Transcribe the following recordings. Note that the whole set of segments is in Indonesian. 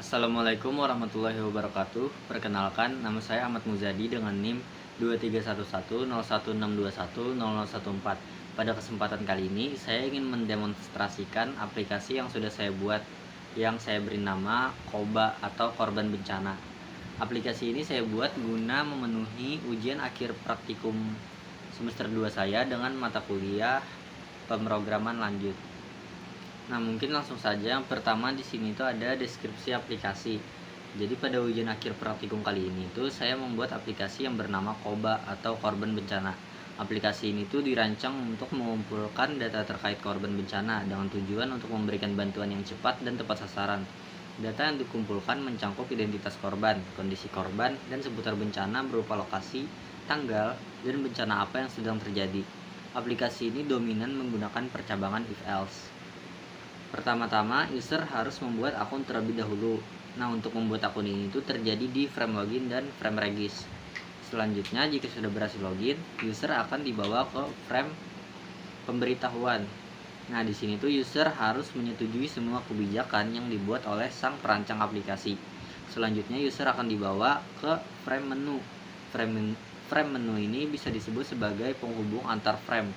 Assalamualaikum warahmatullahi wabarakatuh. Perkenalkan, nama saya Ahmad Muzadi dengan NIM 2311016210014. Pada kesempatan kali ini, saya ingin mendemonstrasikan aplikasi yang sudah saya buat, yang saya beri nama Koba atau Korban Bencana. Aplikasi ini saya buat guna memenuhi ujian akhir praktikum semester 2 saya dengan mata kuliah pemrograman lanjut. Nah, mungkin langsung saja. Yang pertama di sini itu ada deskripsi aplikasi. Jadi pada ujian akhir praktikum kali ini tuh saya membuat aplikasi yang bernama Koba atau Korban Bencana. Aplikasi ini tuh dirancang untuk mengumpulkan data terkait korban bencana dengan tujuan untuk memberikan bantuan yang cepat dan tepat sasaran. Data yang dikumpulkan mencangkup identitas korban, kondisi korban, dan seputar bencana berupa lokasi, tanggal, dan bencana apa yang sedang terjadi. Aplikasi ini dominan menggunakan percabangan if-else. Pertama-tama, user harus membuat akun terlebih dahulu. Nah, untuk membuat akun ini itu terjadi di frame login dan frame regis. Selanjutnya, jika sudah berhasil login, user akan dibawa ke frame pemberitahuan. Nah, di sini tuh user harus menyetujui semua kebijakan yang dibuat oleh sang perancang aplikasi. Selanjutnya, user akan dibawa ke frame menu. Frame menu ini bisa disebut sebagai penghubung antar frame.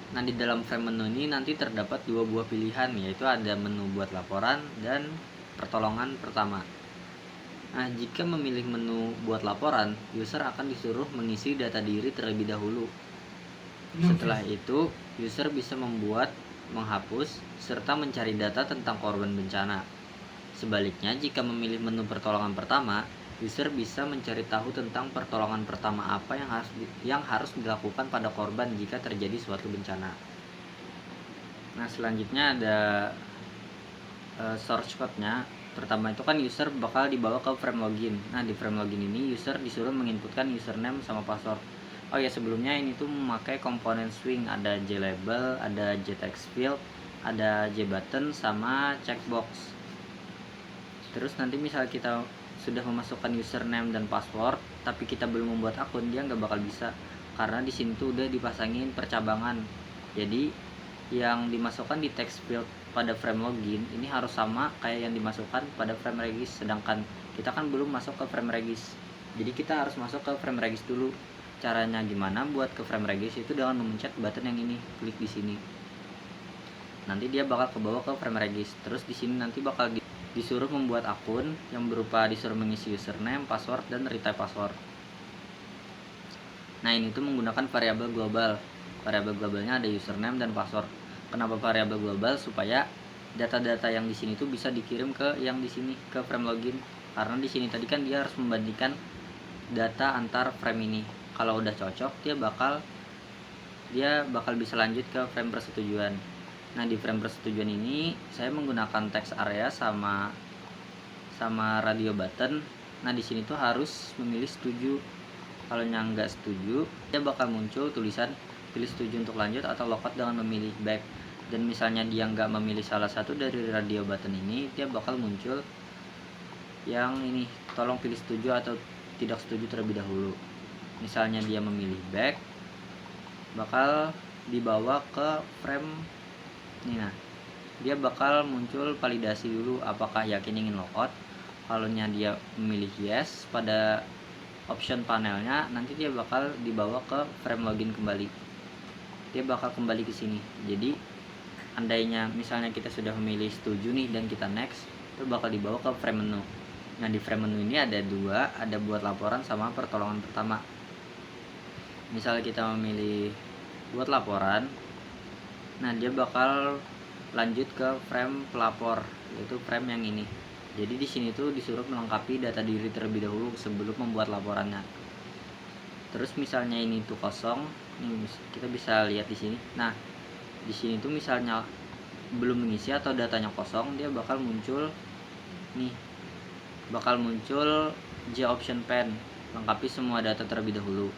Nah, di dalam frame menu ini nanti terdapat dua buah pilihan, yaitu ada menu buat laporan dan pertolongan pertama. Nah, jika memilih menu buat laporan, user akan disuruh mengisi data diri terlebih dahulu. Setelah itu, user bisa membuat, menghapus, serta mencari data tentang korban bencana. Sebaliknya, jika memilih menu pertolongan pertama, user bisa mencari tahu tentang pertolongan pertama apa yang harus dilakukan pada korban jika terjadi suatu bencana. Nah, selanjutnya ada source code-nya. Pertama itu kan user bakal dibawa ke frame login. Nah, di frame login ini user disuruh menginputkan username sama password. Oh ya, sebelumnya ini tuh memakai komponen swing, ada JLabel, ada JTextField, ada JButton sama checkbox. Terus nanti misal kita sudah memasukkan username dan password, tapi kita belum membuat akun, dia nggak bakal bisa, karena di sini tuh udah dipasangin percabangan. Jadi yang dimasukkan di text field pada frame login ini harus sama kayak yang dimasukkan pada frame regis, sedangkan kita kan belum masuk ke frame regis. Jadi kita harus masuk ke frame regis dulu. Caranya gimana buat ke frame regis itu dengan memencet button yang ini, klik di sini. Nanti dia bakal kebawa ke frame regis. Terus di sini nanti bakal disuruh membuat akun yang berupa disuruh mengisi username, password, dan retype password. Nah, ini tuh menggunakan variabel global. Variabel globalnya ada username dan password. Kenapa variabel global? Supaya data-data yang di sini tuh bisa dikirim ke yang di sini, ke frame login. Karena di sini tadi kan dia harus membandingkan data antar frame ini. Kalau udah cocok, dia bakal bisa lanjut ke frame persetujuan. Nah, di frame persetujuan ini saya menggunakan text area sama radio button. Nah, di sini tuh harus memilih setuju. Kalau yang nggak setuju, dia bakal muncul tulisan pilih setuju untuk lanjut atau logout dengan memilih back. Dan misalnya dia nggak memilih salah satu dari radio button ini, dia bakal muncul yang ini, tolong pilih setuju atau tidak setuju terlebih dahulu. Misalnya dia memilih back, bakal dibawa ke frame ini. Nah, dia bakal muncul validasi dulu apakah yakin ingin logout. Kalau dia memilih yes pada option panelnya, nanti dia bakal dibawa ke frame login kembali. Dia bakal kembali ke sini. Jadi andainya misalnya kita sudah memilih setuju nih dan kita next, itu bakal dibawa ke frame menu. Nah, di frame menu ini ada dua, ada buat laporan sama pertolongan pertama. Misalnya kita memilih buat laporan, nah dia bakal lanjut ke frame pelapor, yaitu frame yang ini. Jadi di sini tuh disuruh melengkapi data diri terlebih dahulu sebelum membuat laporannya. Terus misalnya ini tuh kosong, nih kita bisa lihat di sini. Nah, di sini tuh misalnya belum mengisi atau datanya kosong, dia bakal muncul nih, bakal muncul J option pen, lengkapi semua data terlebih dahulu.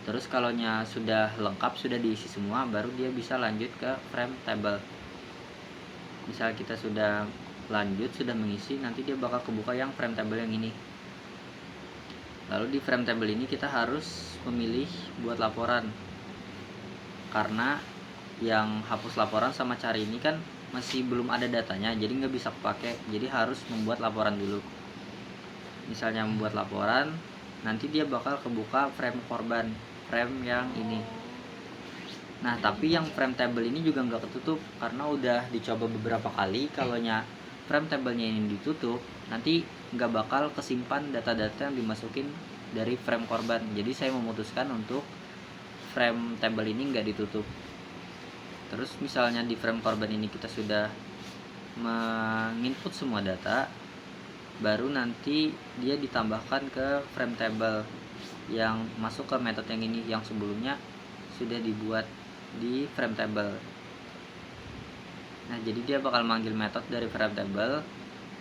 Terus kalau sudah lengkap, sudah diisi semua, baru dia bisa lanjut ke frame table. Misal kita sudah lanjut, sudah mengisi, nanti dia bakal kebuka yang frame table yang ini. Lalu di frame table ini kita harus memilih buat laporan, karena yang hapus laporan sama cari ini kan masih belum ada datanya, jadi nggak bisa kepake, jadi harus membuat laporan dulu. Misalnya membuat laporan, nanti dia bakal kebuka frame korban, frame yang ini. Nah tapi yang frame table ini juga nggak ketutup, karena udah dicoba beberapa kali. Kalau frame tablenya ini ditutup, nanti nggak bakal kesimpan data-data yang dimasukin dari frame korban. Jadi saya memutuskan untuk frame table ini nggak ditutup. Terus misalnya di frame korban ini kita sudah menginput semua data, baru nanti dia ditambahkan ke frame table yang masuk ke metode yang ini, yang sebelumnya sudah dibuat di frame table. Nah jadi dia bakal manggil metode dari frame table,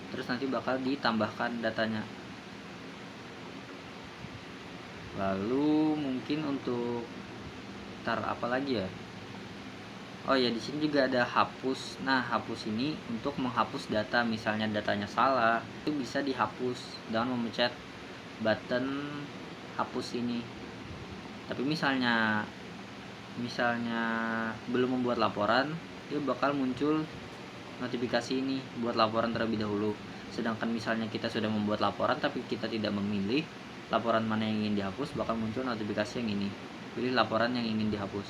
terus nanti bakal ditambahkan datanya. Lalu mungkin untuk apa lagi ya? Oh ya, di sini juga ada hapus. Nah hapus ini untuk menghapus data, misalnya datanya salah, itu bisa dihapus dengan memencet button hapus ini. Tapi misalnya belum membuat laporan, dia bakal muncul notifikasi ini buat laporan terlebih dahulu. Sedangkan misalnya kita sudah membuat laporan tapi kita tidak memilih laporan mana yang ingin dihapus, bakal muncul notifikasi yang ini, pilih laporan yang ingin dihapus.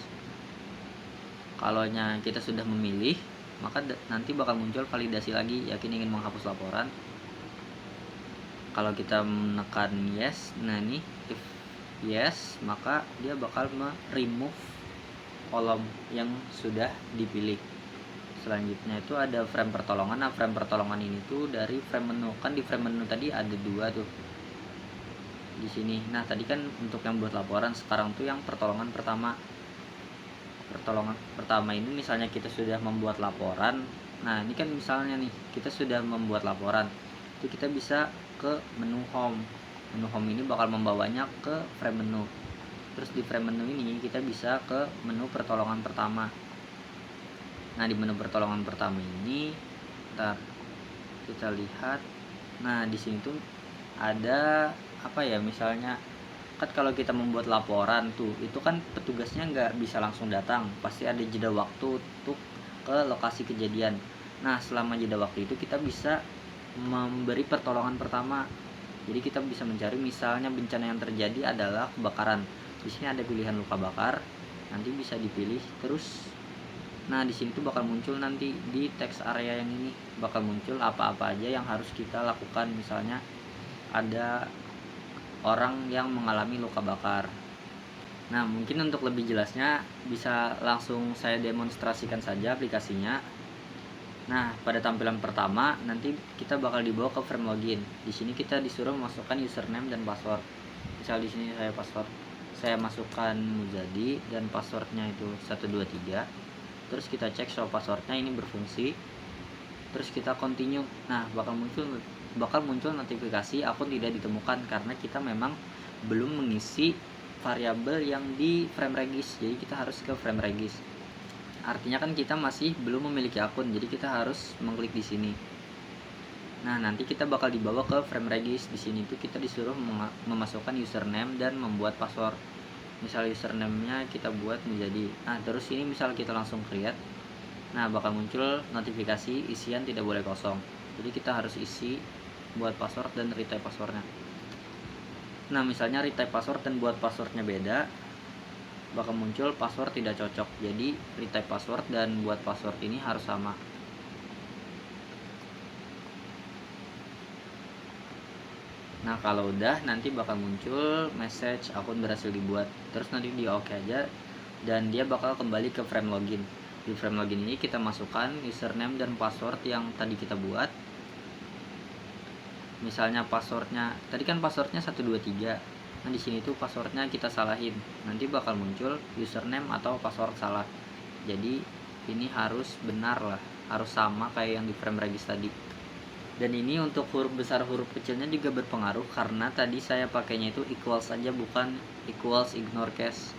Kalau kita sudah memilih, maka nanti bakal muncul validasi lagi, yakin ingin menghapus laporan. Kalau kita menekan yes, nah ini if yes, maka dia bakal remove kolom yang sudah dipilih. Selanjutnya itu ada frame pertolongan. Nah frame pertolongan ini tuh dari frame menu, kan di frame menu tadi ada dua tuh di sini. Nah tadi kan untuk yang buat laporan, sekarang tuh yang pertolongan pertama. Pertolongan pertama ini misalnya kita sudah membuat laporan. Nah ini kan misalnya nih kita sudah membuat laporan, itu kita bisa ke menu home. Menu home ini bakal membawanya ke frame menu. Terus di frame menu ini kita bisa ke menu pertolongan pertama. Nah di menu pertolongan pertama ini, ntar kita lihat. Nah di sini tuh ada apa ya, misalnya kan kalau kita membuat laporan tuh, itu kan petugasnya nggak bisa langsung datang, pasti ada jeda waktu untuk ke lokasi kejadian. Nah selama jeda waktu itu kita bisa memberi pertolongan pertama. Jadi kita bisa mencari, misalnya bencana yang terjadi adalah kebakaran. Di sini ada pilihan luka bakar, nanti bisa dipilih terus. Nah di sini tuh bakal muncul nanti di text area yang ini, bakal muncul apa-apa aja yang harus kita lakukan. Misalnya ada orang yang mengalami luka bakar. Nah mungkin untuk lebih jelasnya bisa langsung saya demonstrasikan saja aplikasinya. Nah pada tampilan pertama nanti kita bakal dibawa ke frame login. Di sini kita disuruh memasukkan username dan password. Misal di sini saya masukkan Muzadi dan passwordnya itu 123. Terus kita cek show passwordnya ini berfungsi. Terus kita continue. Nah bakal muncul notifikasi akun tidak ditemukan, karena kita memang belum mengisi variabel yang di frame regis. Jadi kita harus ke frame regis. Artinya kan kita masih belum memiliki akun, jadi kita harus mengklik di sini. Nah nanti kita bakal dibawa ke frame regis. Di sini tuh kita disuruh memasukkan username dan membuat password. Misal username-nya kita buat menjadi. Nah terus ini misal kita langsung create. Nah bakal muncul notifikasi isian tidak boleh kosong. Jadi kita harus isi buat password dan retype passwordnya. Nah misalnya retype password dan buat passwordnya beda, bakal muncul password tidak cocok. Jadi retype password dan buat password ini harus sama. Nah kalau udah, nanti bakal muncul message akun berhasil dibuat. Terus nanti di oke aja, dan dia bakal kembali ke frame login. Di frame login ini kita masukkan username dan password yang tadi kita buat. Misalnya passwordnya tadi kan passwordnya 123. Nah di sini tuh passwordnya kita salahin, nanti bakal muncul username atau password salah. Jadi ini harus benar lah, harus sama kayak yang di frame regis tadi. Dan ini untuk huruf besar huruf kecilnya juga berpengaruh, karena tadi saya pakainya itu equals saja, bukan equals ignore case.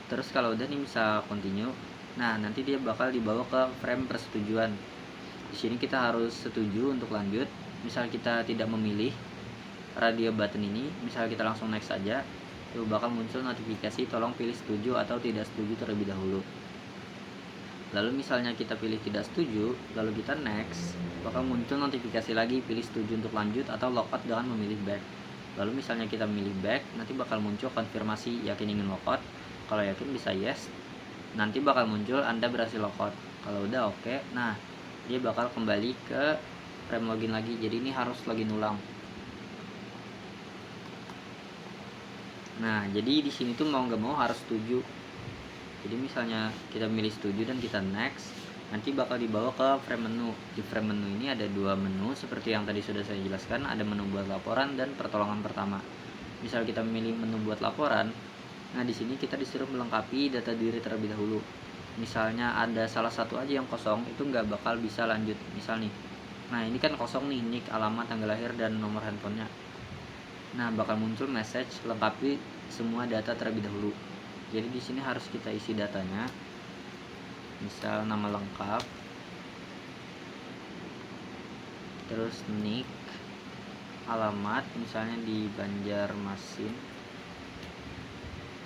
Terus kalau udah nih bisa continue. Nah nanti dia bakal dibawa ke frame persetujuan. Di sini kita harus setuju untuk lanjut. Misal kita tidak memilih radio button ini, misal kita langsung next saja, itu bakal muncul notifikasi tolong pilih setuju atau tidak setuju terlebih dahulu. Lalu misalnya kita pilih tidak setuju, lalu kita next, bakal muncul notifikasi lagi pilih setuju untuk lanjut atau logout dengan memilih back. Lalu misalnya kita memilih back, nanti bakal muncul konfirmasi yakin ingin logout. Kalau yakin bisa yes, nanti bakal muncul Anda berhasil logout. Kalau udah oke, nah dia bakal kembali ke frame login lagi. Jadi ini harus login ulang. Nah, jadi di sini tuh mau nggak mau harus setuju. Jadi misalnya kita milih setuju dan kita next, nanti bakal dibawa ke frame menu. Di frame menu ini ada dua menu seperti yang tadi sudah saya jelaskan, ada menu buat laporan dan pertolongan pertama. Misal kita memilih menu buat laporan, nah di sini kita disuruh melengkapi data diri terlebih dahulu. Misalnya ada salah satu aja yang kosong, itu nggak bakal bisa lanjut. Misal nih, nah ini kan kosong nih, nick, alamat, tanggal lahir, dan nomor handphonenya. Nah, bakal muncul message lengkapi semua data terlebih dahulu. Jadi di sini harus kita isi datanya. Misal nama lengkap, terus nick, alamat misalnya di Banjarmasin,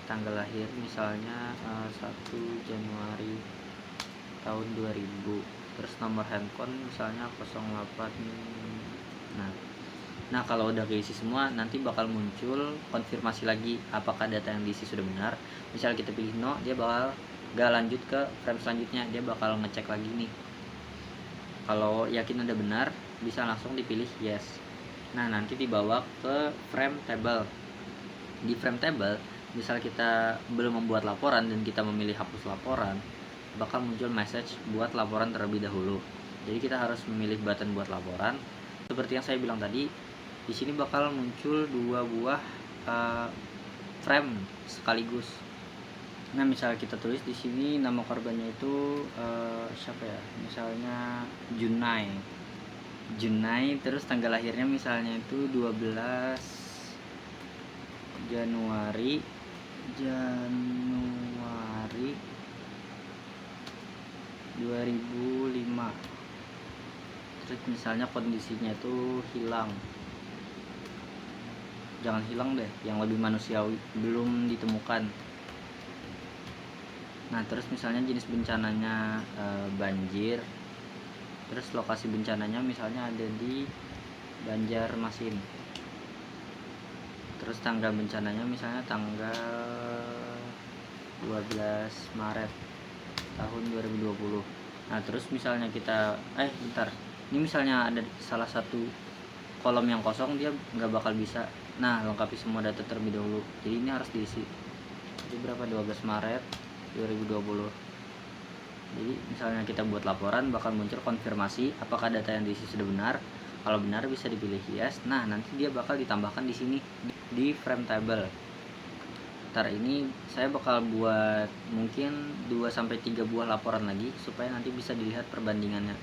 tanggal lahir misalnya 1 Januari tahun 2000, terus nomor handphone misalnya 08. Nah, kalau udah keisi semua, nanti bakal muncul konfirmasi lagi apakah data yang diisi sudah benar. Misal kita pilih no, dia bakal gak lanjut ke frame selanjutnya, dia bakal ngecek lagi nih. Kalau yakin udah benar, bisa langsung dipilih yes. Nah, nanti dibawa ke frame table. Di frame table, misal kita belum membuat laporan dan kita memilih hapus laporan, bakal muncul message buat laporan terlebih dahulu. Jadi kita harus memilih button buat laporan. Seperti yang saya bilang tadi, di sini bakal muncul dua buah frame sekaligus. Nah, misal kita tulis di sini nama korbannya itu siapa ya? Misalnya Junai, terus tanggal lahirnya misalnya itu 12 Januari 2005. Terus misalnya kondisinya itu hilang. Jangan hilang deh, yang lebih manusiawi, belum ditemukan. Nah, terus misalnya jenis bencananya banjir, terus lokasi bencananya misalnya ada di Banjarmasin, terus tanggal bencananya misalnya tanggal 12 Maret tahun 2020. Nah, terus misalnya kita ini misalnya ada salah satu kolom yang kosong, dia nggak bakal bisa. Nah, lengkapi semua data terlebih dahulu, jadi ini harus diisi. Jadi berapa, 12 Maret 2020. Jadi misalnya kita buat laporan, bakal muncul konfirmasi apakah data yang diisi sudah benar. Kalau benar bisa dipilih yes. Nah, nanti dia bakal ditambahkan di sini di frame table. Ntar ini saya bakal buat mungkin 2-3 buah laporan lagi supaya nanti bisa dilihat perbandingannya.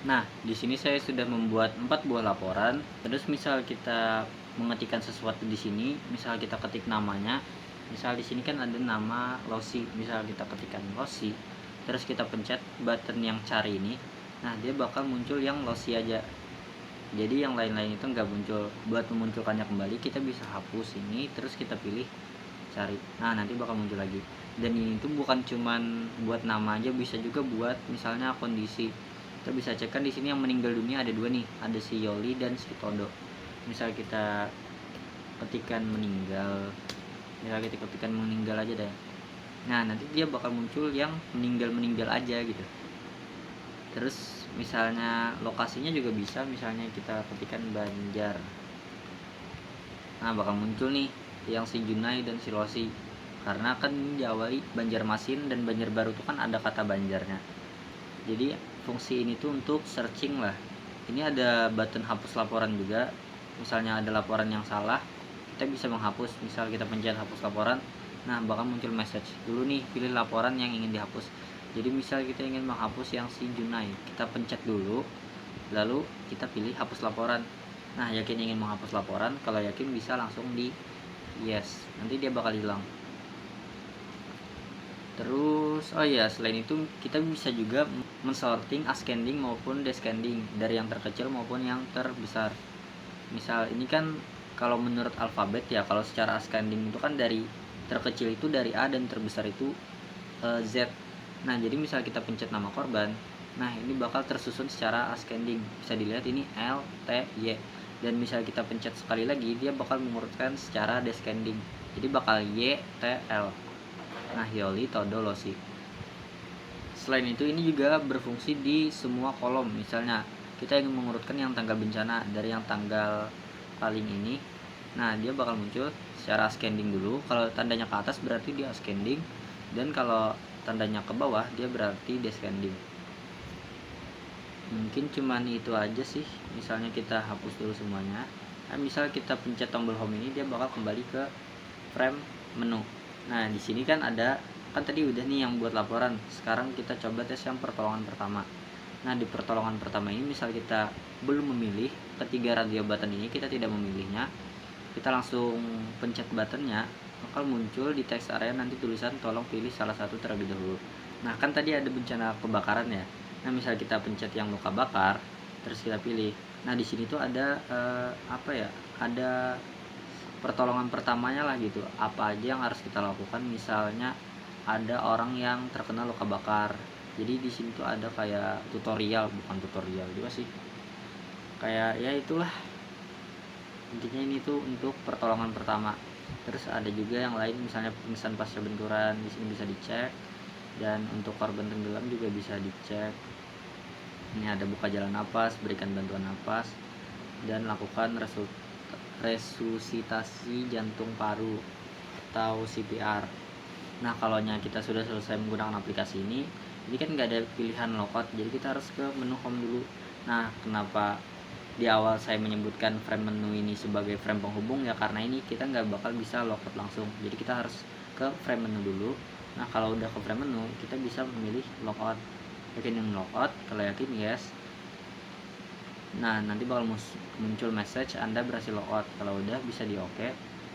Nah, di sini saya sudah membuat 4 buah laporan. Terus misal kita mengetikkan sesuatu di sini, misal kita ketik namanya, misal di sini kan ada nama Losi, misal kita ketikkan Losi, terus kita pencet button yang cari ini, nah dia bakal muncul yang Losi aja. Jadi yang lain-lain itu nggak muncul. Buat memunculkannya kembali, kita bisa hapus ini, terus kita pilih cari. Nah, nanti bakal muncul lagi. Dan ini tuh bukan cuman buat nama aja, bisa juga buat misalnya kondisi. Kita bisa cek kan di sini yang meninggal dunia ada 2 nih, ada si Yoli dan si Todo. Misal kita ketikkan meninggal, aja deh. Nah, nanti dia bakal muncul yang meninggal aja gitu. Terus misalnya lokasinya juga bisa, misalnya kita ketikkan Banjar, nah bakal muncul nih yang si Junai dan si Losi, karena kan diawali Banjarmasin dan Banjarbaru itu kan ada kata Banjarnya. Jadi fungsi ini tuh untuk searching lah. Ini ada button hapus laporan juga. Misalnya ada laporan yang salah, kita bisa menghapus. Misal kita pencet hapus laporan, nah bakal muncul message. Dulu nih pilih laporan yang ingin dihapus. Jadi misal kita ingin menghapus yang si Junai, kita pencet dulu, lalu kita pilih hapus laporan. Nah, yakin ingin menghapus laporan, kalau yakin bisa langsung di yes, nanti dia bakal hilang. Terus, oh iya, selain itu kita bisa juga mensorting ascending maupun descending dari yang terkecil maupun yang terbesar. Misal ini kan kalau menurut alfabet ya, kalau secara ascending itu kan dari terkecil itu dari A dan terbesar itu Z. Nah, jadi misal kita pencet nama korban, nah ini bakal tersusun secara ascending. Bisa dilihat ini L, T, Y. Dan misal kita pencet sekali lagi, dia bakal mengurutkan secara descending. Jadi bakal Y, T, L. Nah, Yoli, Todo, Losi. Selain itu, ini juga berfungsi di semua kolom. Misalnya, kita ingin mengurutkan yang tanggal bencana dari yang tanggal paling ini. Nah, dia bakal muncul secara ascending dulu. Kalau tandanya ke atas berarti dia ascending, dan kalau tandanya ke bawah dia berarti descending. Mungkin cuman itu aja sih. Misalnya kita hapus dulu semuanya. Nah, misal kita pencet tombol home ini, dia bakal kembali ke frame menu. Nah, di sini kan ada, kan tadi udah nih yang buat laporan. Sekarang kita coba tes yang pertolongan pertama. Nah, di pertolongan pertama ini misal kita belum memilih ketiga radio button ini, kita tidak memilihnya, kita langsung pencet buttonnya, bakal muncul di text area nanti tulisan tolong pilih salah satu terlebih dahulu. Nah, kan tadi ada bencana kebakaran ya. Nah, misal kita pencet yang luka bakar, terus kita pilih. Nah, di sini tuh ada ada pertolongan pertamanya lah gitu, apa aja yang harus kita lakukan. Misalnya ada orang yang terkena luka bakar, jadi di sini tuh ada kayak tutorial, bukan tutorial juga sih, kayak ya itulah intinya. Ini tuh untuk pertolongan pertama. Terus ada juga yang lain, misalnya pingsan pasca benturan, di sini bisa dicek. Dan untuk korban tenggelam juga bisa dicek. Ini ada buka jalan napas, berikan bantuan napas, dan lakukan resusitasi jantung paru atau CPR. Nah, kalau kita sudah selesai menggunakan aplikasi ini kan nggak ada pilihan logout, jadi kita harus ke menu home dulu. Nah, kenapa di awal saya menyebutkan frame menu ini sebagai frame penghubung ya, karena ini kita nggak bakal bisa logout langsung, jadi kita harus ke frame menu dulu. Nah, kalau udah ke frame menu, kita bisa memilih logout. Yakinin logout, kalau yakin yes. Nah, nanti bakal muncul message Anda berhasil logout. Kalau udah bisa di oke.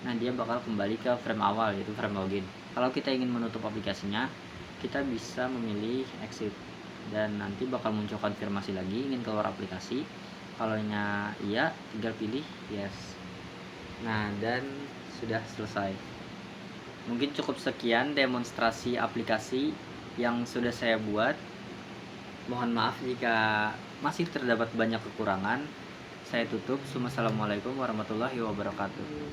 Nah, dia bakal kembali ke frame awal, yaitu frame login. Kalau kita ingin menutup aplikasinya, kita bisa memilih exit, dan nanti bakal muncul konfirmasi lagi ingin keluar aplikasi. Kalau iya, tinggal pilih yes. Nah, dan sudah selesai. Mungkin cukup sekian demonstrasi aplikasi yang sudah saya buat. Mohon maaf jika masih terdapat banyak kekurangan. Saya tutup. Wassalamualaikum warahmatullahi wabarakatuh.